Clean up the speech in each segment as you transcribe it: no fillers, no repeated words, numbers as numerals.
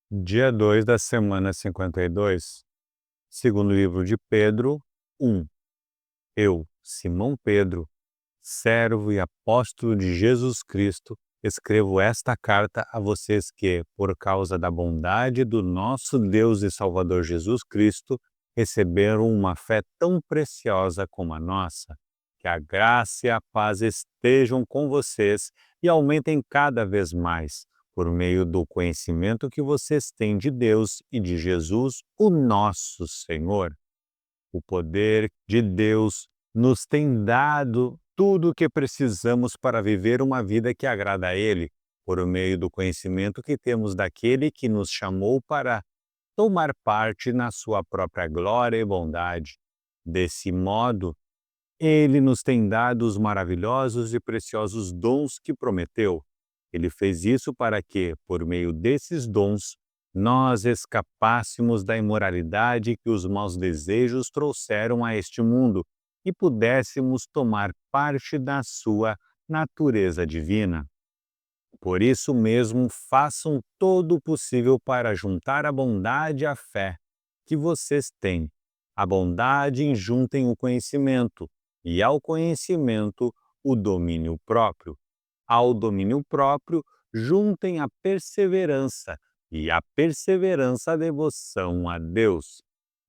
Dia 2 da semana 52, segundo livro de Pedro, 1. Eu, Simão Pedro, servo e apóstolo de Jesus Cristo, escrevo esta carta a vocês que, por causa da bondade do nosso Deus e Salvador Jesus Cristo, receberam uma fé tão preciosa como a nossa. Que a graça e a paz estejam com vocês e aumentem cada vez mais, por meio do conhecimento que vocês têm de Deus e de Jesus, o nosso Senhor. O poder de Deus nos tem dado tudo o que precisamos para viver uma vida que agrada a Ele, por meio do conhecimento que temos daquele que nos chamou para tomar parte na sua própria glória e bondade. Desse modo, Ele nos tem dado os maravilhosos e preciosos dons que prometeu. Ele fez isso para que, por meio desses dons, nós escapássemos da imoralidade que os maus desejos trouxeram a este mundo e pudéssemos tomar parte da sua natureza divina. Por isso mesmo, façam todo o possível para juntar a bondade à fé que vocês têm. A bondade juntem o conhecimento, e ao conhecimento, o domínio próprio. Ao domínio próprio, juntem a perseverança, e a perseverança a devoção a Deus.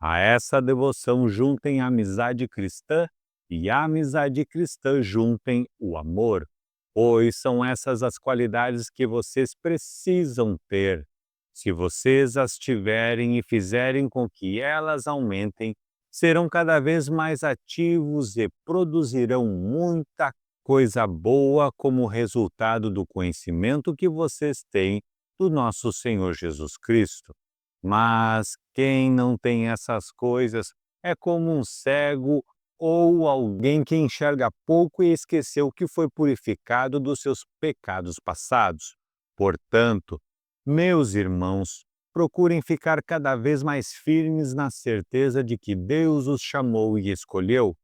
A essa devoção juntem a amizade cristã, e a amizade cristã juntem o amor, pois são essas as qualidades que vocês precisam ter. Se vocês as tiverem e fizerem com que elas aumentem, serão cada vez mais ativos e produzirão muita coisa boa como resultado do conhecimento que vocês têm do nosso Senhor Jesus Cristo. Mas quem não tem essas coisas é como um cego ou alguém que enxerga pouco e esqueceu que foi purificado dos seus pecados passados. Portanto, meus irmãos, procurem ficar cada vez mais firmes na certeza de que Deus os chamou e escolheu.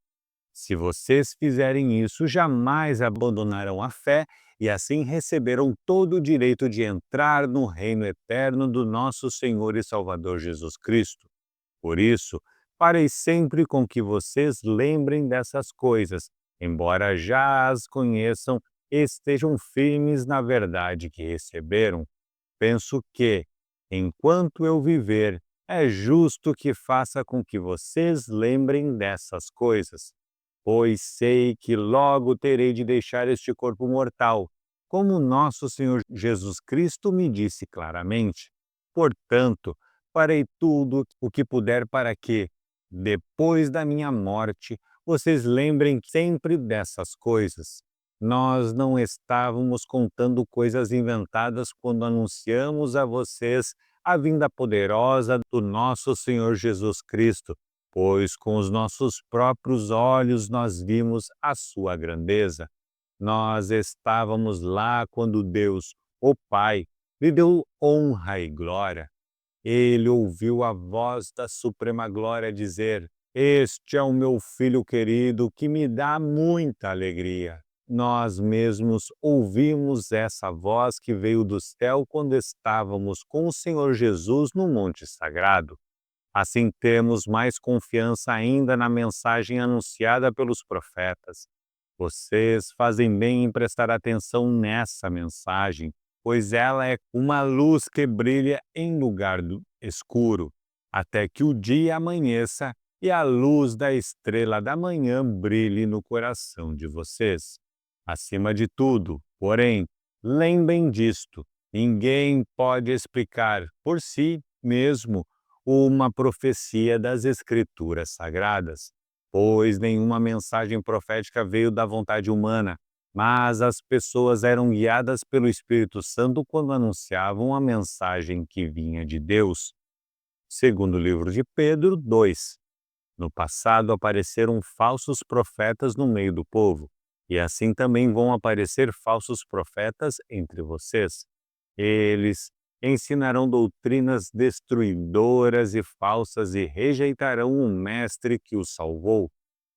Se vocês fizerem isso, jamais abandonarão a fé e assim receberão todo o direito de entrar no reino eterno do nosso Senhor e Salvador Jesus Cristo. Por isso, farei sempre com que vocês lembrem dessas coisas, embora já as conheçam e estejam firmes na verdade que receberam. Penso que, enquanto eu viver, é justo que faça com que vocês lembrem dessas coisas, pois sei que logo terei de deixar este corpo mortal, como nosso Senhor Jesus Cristo me disse claramente. Portanto, farei tudo o que puder para que, depois da minha morte, vocês lembrem sempre dessas coisas. Nós não estávamos contando coisas inventadas quando anunciamos a vocês a vinda poderosa do nosso Senhor Jesus Cristo, pois com os nossos próprios olhos nós vimos a sua grandeza. Nós estávamos lá quando Deus, o Pai, lhe deu honra e glória. Ele ouviu a voz da suprema glória dizer: Este é o meu filho querido que me dá muita alegria. Nós mesmos ouvimos essa voz que veio do céu quando estávamos com o Senhor Jesus no Monte Sagrado. Assim temos mais confiança ainda na mensagem anunciada pelos profetas. Vocês fazem bem em prestar atenção nessa mensagem, pois ela é uma luz que brilha em lugar do escuro, até que o dia amanheça e a luz da estrela da manhã brilhe no coração de vocês. Acima de tudo, porém, lembrem disto: ninguém pode explicar por si mesmo uma profecia das Escrituras Sagradas, pois nenhuma mensagem profética veio da vontade humana, mas as pessoas eram guiadas pelo Espírito Santo quando anunciavam a mensagem que vinha de Deus. Segundo o livro de Pedro 2. No passado apareceram falsos profetas no meio do povo, e assim também vão aparecer falsos profetas entre vocês. Eles ensinarão doutrinas destruidoras e falsas e rejeitarão o Mestre que os salvou,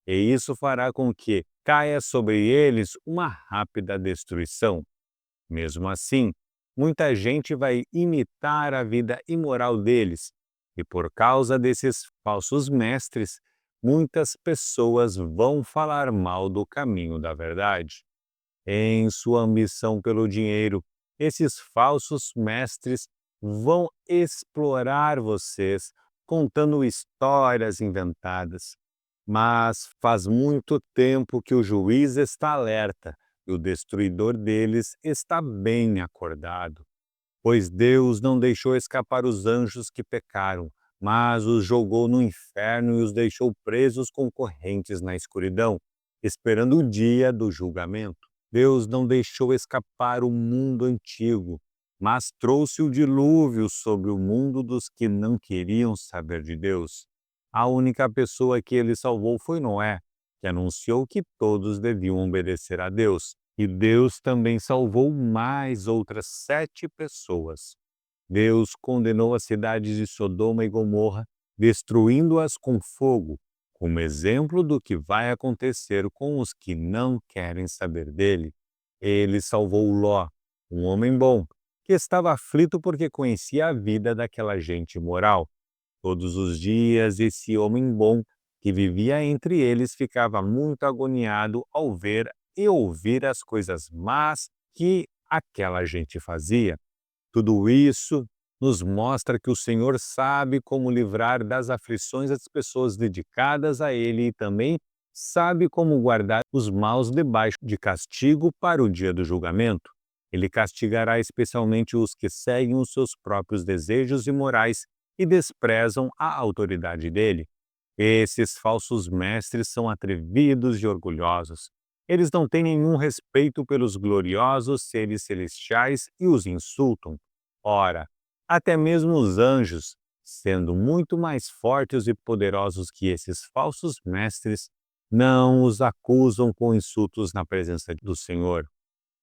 e isso fará com que caia sobre eles uma rápida destruição. Mesmo assim, muita gente vai imitar a vida imoral deles, e por causa desses falsos mestres, muitas pessoas vão falar mal do caminho da verdade. Em sua ambição pelo dinheiro, esses falsos mestres vão explorar vocês, contando histórias inventadas. Mas faz muito tempo que o juiz está alerta e o destruidor deles está bem acordado. Pois Deus não deixou escapar os anjos que pecaram, mas os jogou no inferno e os deixou presos com correntes na escuridão, esperando o dia do julgamento. Deus não deixou escapar o mundo antigo, mas trouxe o dilúvio sobre o mundo dos que não queriam saber de Deus. A única pessoa que ele salvou foi Noé, que anunciou que todos deviam obedecer a Deus. E Deus também salvou mais outras 7 pessoas. Deus condenou as cidades de Sodoma e Gomorra, destruindo-as com fogo, como exemplo do que vai acontecer com os que não querem saber dele. Ele salvou Ló, um homem bom, que estava aflito porque conhecia a vida daquela gente imoral. Todos os dias, esse homem bom que vivia entre eles ficava muito agoniado ao ver e ouvir as coisas más que aquela gente fazia. Tudo isso nos mostra que o Senhor sabe como livrar das aflições as pessoas dedicadas a Ele e também sabe como guardar os maus debaixo de castigo para o dia do julgamento. Ele castigará especialmente os que seguem os seus próprios desejos imorais e desprezam a autoridade dele. Esses falsos mestres são atrevidos e orgulhosos. Eles não têm nenhum respeito pelos gloriosos seres celestiais e os insultam. Ora, até mesmo os anjos, sendo muito mais fortes e poderosos que esses falsos mestres, não os acusam com insultos na presença do Senhor.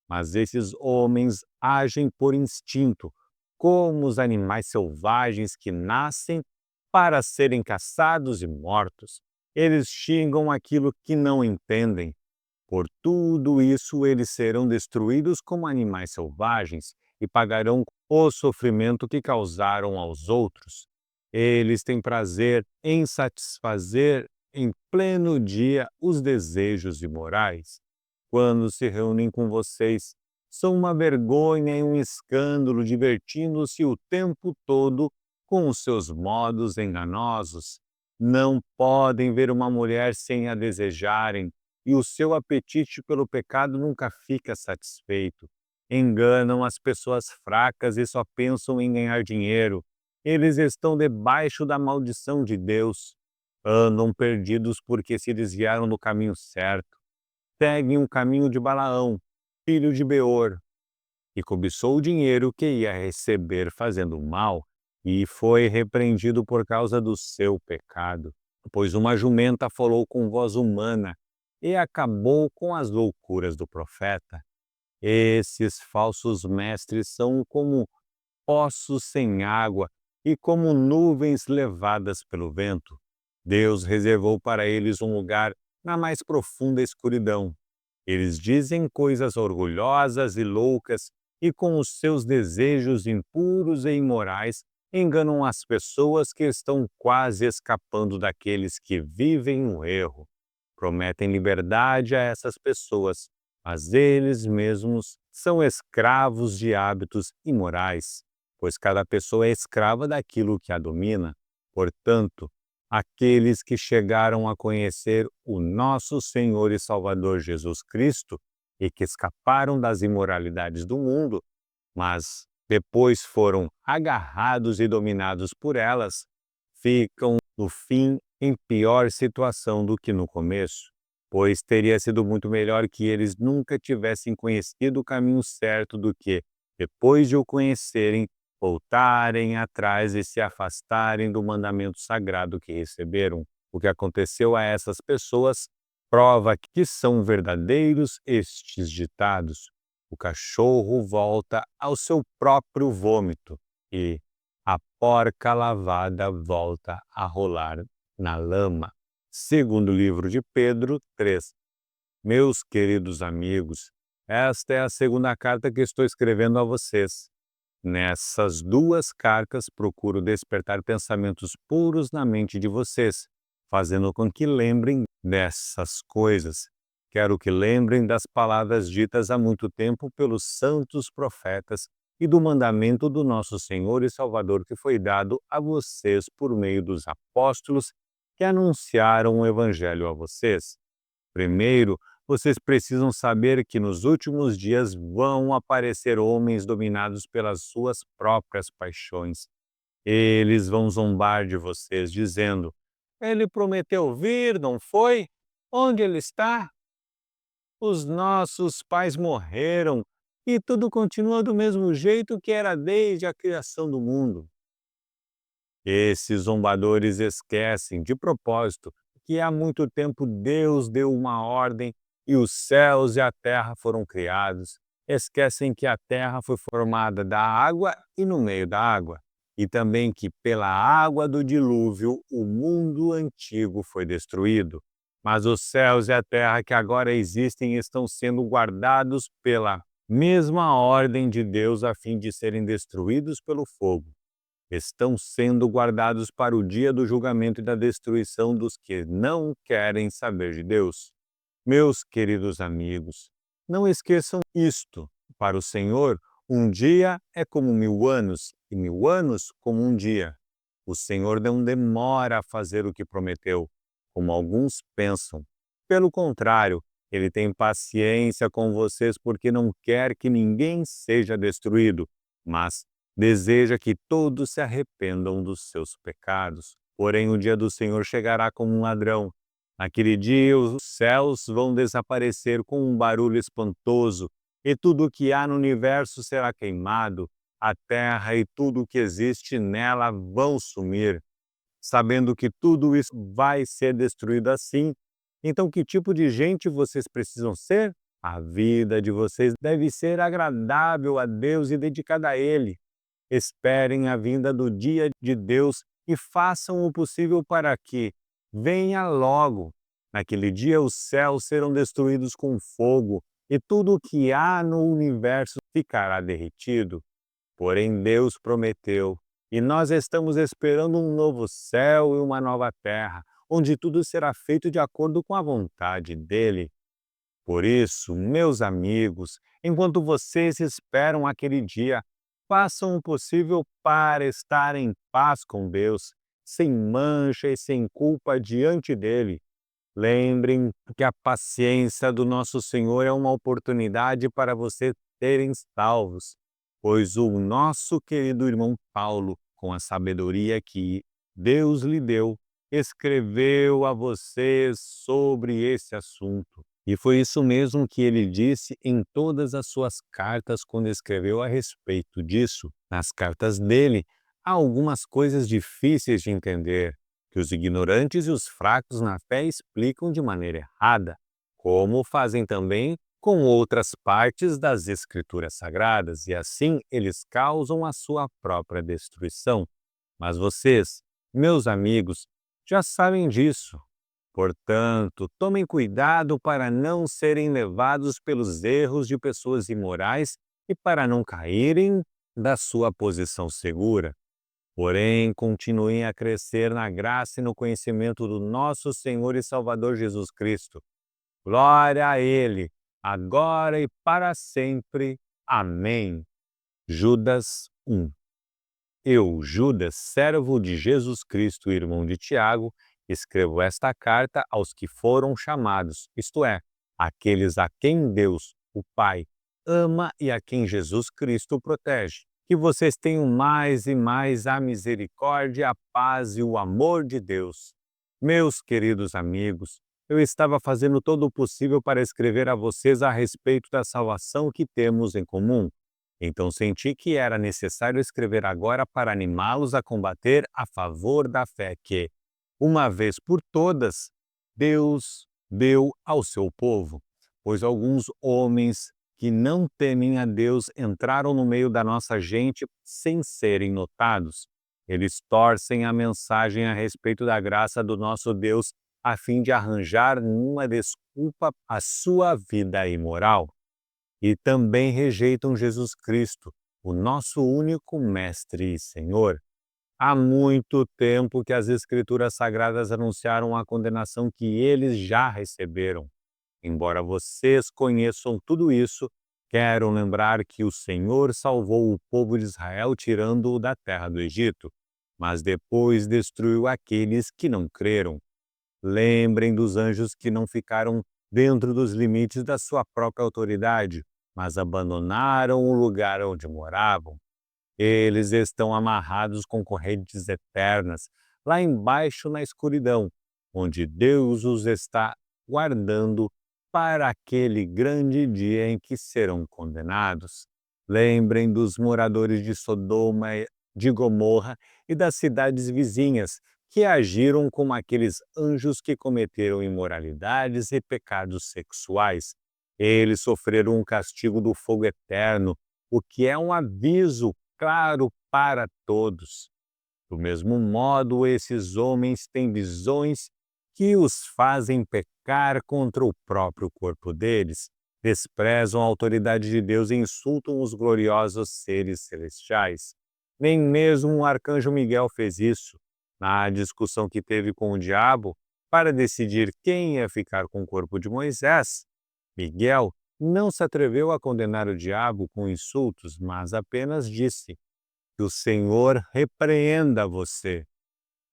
Mas esses homens agem por instinto, como os animais selvagens que nascem para serem caçados e mortos. Eles xingam aquilo que não entendem. Por tudo isso, eles serão destruídos como animais selvagens e pagarão o sofrimento que causaram aos outros. Eles têm prazer em satisfazer em pleno dia os desejos imorais. Quando se reúnem com vocês, são uma vergonha e um escândalo, divertindo-se o tempo todo com os seus modos enganosos. Não podem ver uma mulher sem a desejarem, e o seu apetite pelo pecado nunca fica satisfeito. Enganam as pessoas fracas e só pensam em ganhar dinheiro. Eles estão debaixo da maldição de Deus. Andam perdidos porque se desviaram do caminho certo. Seguem o caminho de Balaão, filho de Beor, que cobiçou o dinheiro que ia receber fazendo mal e foi repreendido por causa do seu pecado. Pois uma jumenta falou com voz humana e acabou com as loucuras do profeta. Esses falsos mestres são como poços sem água e como nuvens levadas pelo vento. Deus reservou para eles um lugar na mais profunda escuridão. Eles dizem coisas orgulhosas e loucas e, com os seus desejos impuros e imorais, enganam as pessoas que estão quase escapando daqueles que vivem no erro. Prometem liberdade a essas pessoas, mas eles mesmos são escravos de hábitos imorais, pois cada pessoa é escrava daquilo que a domina. Portanto, aqueles que chegaram a conhecer o nosso Senhor e Salvador Jesus Cristo e que escaparam das imoralidades do mundo, mas depois foram agarrados e dominados por elas, ficam, no fim, em pior situação do que no começo, pois teria sido muito melhor que eles nunca tivessem conhecido o caminho certo do que, depois de o conhecerem, voltarem atrás e se afastarem do mandamento sagrado que receberam. O que aconteceu a essas pessoas prova que são verdadeiros estes ditados. O cachorro volta ao seu próprio vômito e a porca lavada volta a rolar na lama. Segundo livro de Pedro 3. Meus queridos amigos, esta é a segunda carta que estou escrevendo a vocês. Nessas duas cartas, procuro despertar pensamentos puros na mente de vocês, fazendo com que lembrem dessas coisas. Quero que lembrem das palavras ditas há muito tempo pelos santos profetas e do mandamento do nosso Senhor e Salvador que foi dado a vocês por meio dos apóstolos que anunciaram o Evangelho a vocês. Primeiro, vocês precisam saber que nos últimos dias vão aparecer homens dominados pelas suas próprias paixões. Eles vão zombar de vocês, dizendo: Ele prometeu vir, não foi? Onde ele está? Os nossos pais morreram e tudo continua do mesmo jeito que era desde a criação do mundo. Esses zombadores esquecem, de propósito, que há muito tempo Deus deu uma ordem e os céus e a terra foram criados. Esquecem que a terra foi formada da água e no meio da água, e também que pela água do dilúvio o mundo antigo foi destruído. Mas os céus e a terra que agora existem estão sendo guardados pela mesma ordem de Deus a fim de serem destruídos pelo fogo. Estão sendo guardados para o dia do julgamento e da destruição dos que não querem saber de Deus. Meus queridos amigos, não esqueçam isto. Para o Senhor, um dia é como 1000 anos, e 1000 anos como um dia. O Senhor não demora a fazer o que prometeu, como alguns pensam. Pelo contrário, Ele tem paciência com vocês porque não quer que ninguém seja destruído, mas deseja que todos se arrependam dos seus pecados. Porém, o dia do Senhor chegará como um ladrão. Naquele dia, os céus vão desaparecer com um barulho espantoso, e tudo o que há no universo será queimado. A terra e tudo o que existe nela vão sumir. Sabendo que tudo isso vai ser destruído assim, então que tipo de gente vocês precisam ser? A vida de vocês deve ser agradável a Deus e dedicada a Ele. Esperem a vinda do dia de Deus e façam o possível para que venha logo. Naquele dia os céus serão destruídos com fogo e tudo o que há no universo ficará derretido. Porém Deus prometeu, e nós estamos esperando um novo céu e uma nova terra, onde tudo será feito de acordo com a vontade dele. Por isso, meus amigos, enquanto vocês esperam aquele dia, façam o possível para estar em paz com Deus, sem mancha e sem culpa diante dele. Lembrem que a paciência do nosso Senhor é uma oportunidade para vocês serem salvos, pois o nosso querido irmão Paulo, com a sabedoria que Deus lhe deu, escreveu a vocês sobre esse assunto. E foi isso mesmo que ele disse em todas as suas cartas quando escreveu a respeito disso. Nas cartas dele, há algumas coisas difíceis de entender, que os ignorantes e os fracos na fé explicam de maneira errada, como fazem também com outras partes das Escrituras Sagradas, e assim eles causam a sua própria destruição. Mas vocês, meus amigos, já sabem disso. Portanto, tomem cuidado para não serem levados pelos erros de pessoas imorais e para não caírem da sua posição segura. Porém, continuem a crescer na graça e no conhecimento do nosso Senhor e Salvador Jesus Cristo. Glória a Ele, agora e para sempre. Amém. Judas 1. Eu, Judas, servo de Jesus Cristo, irmão de Tiago, escrevo esta carta aos que foram chamados, isto é, aqueles a quem Deus, o Pai, ama e a quem Jesus Cristo protege. Que vocês tenham mais e mais a misericórdia, a paz e o amor de Deus. Meus queridos amigos, eu estava fazendo todo o possível para escrever a vocês a respeito da salvação que temos em comum. Então senti que era necessário escrever agora para animá-los a combater a favor da fé que, uma vez por todas, Deus deu ao seu povo, pois alguns homens que não temem a Deus entraram no meio da nossa gente sem serem notados. Eles torcem a mensagem a respeito da graça do nosso Deus a fim de arranjar uma desculpa à sua vida imoral. E também rejeitam Jesus Cristo, o nosso único Mestre e Senhor. Há muito tempo que as Escrituras Sagradas anunciaram a condenação que eles já receberam. Embora vocês conheçam tudo isso, quero lembrar que o Senhor salvou o povo de Israel tirando-o da terra do Egito, mas depois destruiu aqueles que não creram. Lembrem dos anjos que não ficaram dentro dos limites da sua própria autoridade, mas abandonaram o lugar onde moravam. Eles estão amarrados com correntes eternas, lá embaixo na escuridão, onde Deus os está guardando para aquele grande dia em que serão condenados. Lembrem dos moradores de Sodoma, de Gomorra e das cidades vizinhas, que agiram como aqueles anjos que cometeram imoralidades e pecados sexuais. Eles sofreram um castigo do fogo eterno, o que é um aviso claro para todos. Do mesmo modo, esses homens têm visões que os fazem pecar contra o próprio corpo deles, desprezam a autoridade de Deus e insultam os gloriosos seres celestiais. Nem mesmo o arcanjo Miguel fez isso. Na discussão que teve com o diabo para decidir quem ia ficar com o corpo de Moisés, Miguel não se atreveu a condenar o diabo com insultos, mas apenas disse: que o Senhor repreenda você.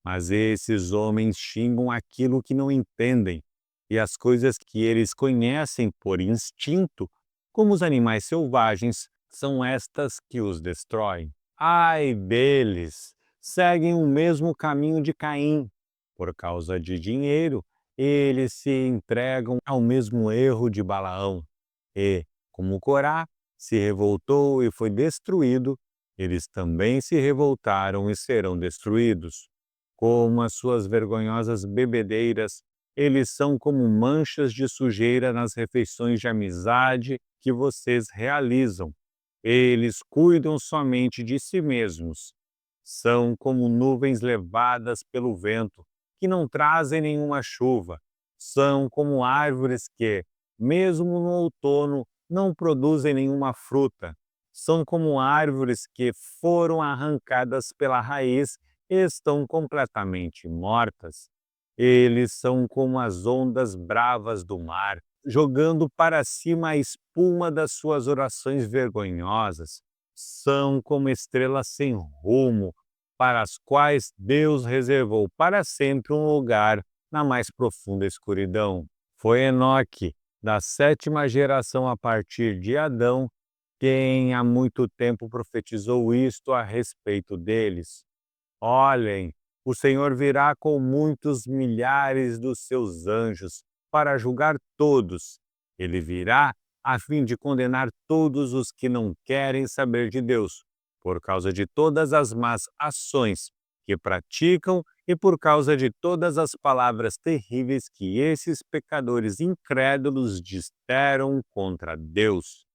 Mas esses homens xingam aquilo que não entendem, e as coisas que eles conhecem por instinto, como os animais selvagens, são estas que os destroem. Ai deles! Seguem o mesmo caminho de Caim. Por causa de dinheiro, eles se entregam ao mesmo erro de Balaão. E, como Corá se revoltou e foi destruído, eles também se revoltaram e serão destruídos. Como as suas vergonhosas bebedeiras, eles são como manchas de sujeira nas refeições de amizade que vocês realizam. Eles cuidam somente de si mesmos. São como nuvens levadas pelo vento, que não trazem nenhuma chuva. São como árvores que, mesmo no outono, não produzem nenhuma fruta. São como árvores que foram arrancadas pela raiz e estão completamente mortas. Eles são como as ondas bravas do mar, jogando para cima a espuma das suas orações vergonhosas. São como estrelas sem rumo, para as quais Deus reservou para sempre um lugar na mais profunda escuridão. Foi Enoque, da sétima geração a partir de Adão, quem há muito tempo profetizou isto a respeito deles. Olhem, o Senhor virá com muitos milhares dos seus anjos para julgar todos. Ele virá a fim de condenar todos os que não querem saber de Deus, por causa de todas as más ações que praticam e por causa de todas as palavras terríveis que esses pecadores incrédulos disseram contra Deus.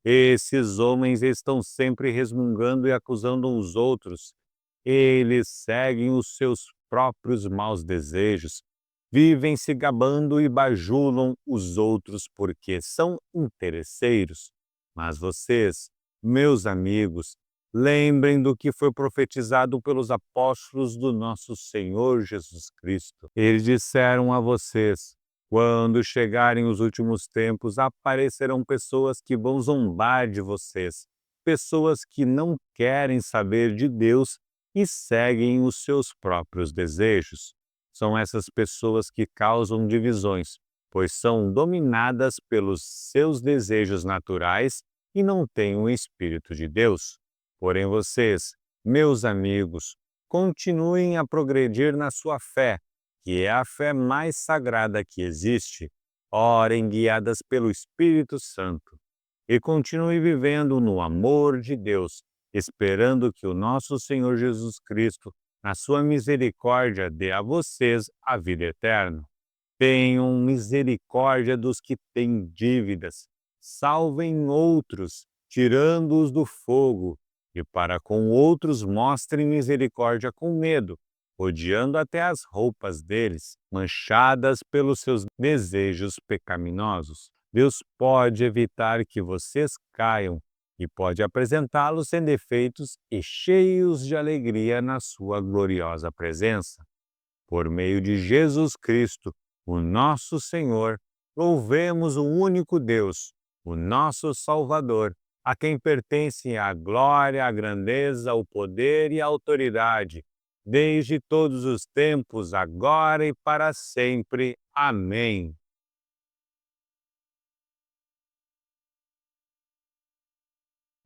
Esses homens estão sempre resmungando e acusando uns outros. Eles seguem os seus próprios maus desejos, vivem se gabando e bajulam os outros porque são interesseiros. Mas vocês, meus amigos, lembrem do que foi profetizado pelos apóstolos do nosso Senhor Jesus Cristo. Eles disseram a vocês: quando chegarem os últimos tempos, aparecerão pessoas que vão zombar de vocês, pessoas que não querem saber de Deus e seguem os seus próprios desejos. São essas pessoas que causam divisões, pois são dominadas pelos seus desejos naturais e não têm o Espírito de Deus. Porém vocês, meus amigos, continuem a progredir na sua fé, que é a fé mais sagrada que existe. Orem guiadas pelo Espírito Santo e continuem vivendo no amor de Deus, esperando que o nosso Senhor Jesus Cristo, na sua misericórdia, dê a vocês a vida eterna. Tenham misericórdia dos que têm dívidas, salvem outros, tirando-os do fogo, e para com outros mostrem misericórdia com medo, odiando até as roupas deles, manchadas pelos seus desejos pecaminosos. Deus pode evitar que vocês caiam, e pode apresentá-los sem defeitos e cheios de alegria na sua gloriosa presença. Por meio de Jesus Cristo, o nosso Senhor, louvemos o único Deus, o nosso Salvador, a quem pertencem a glória, a grandeza, o poder e a autoridade, desde todos os tempos, agora e para sempre. Amém.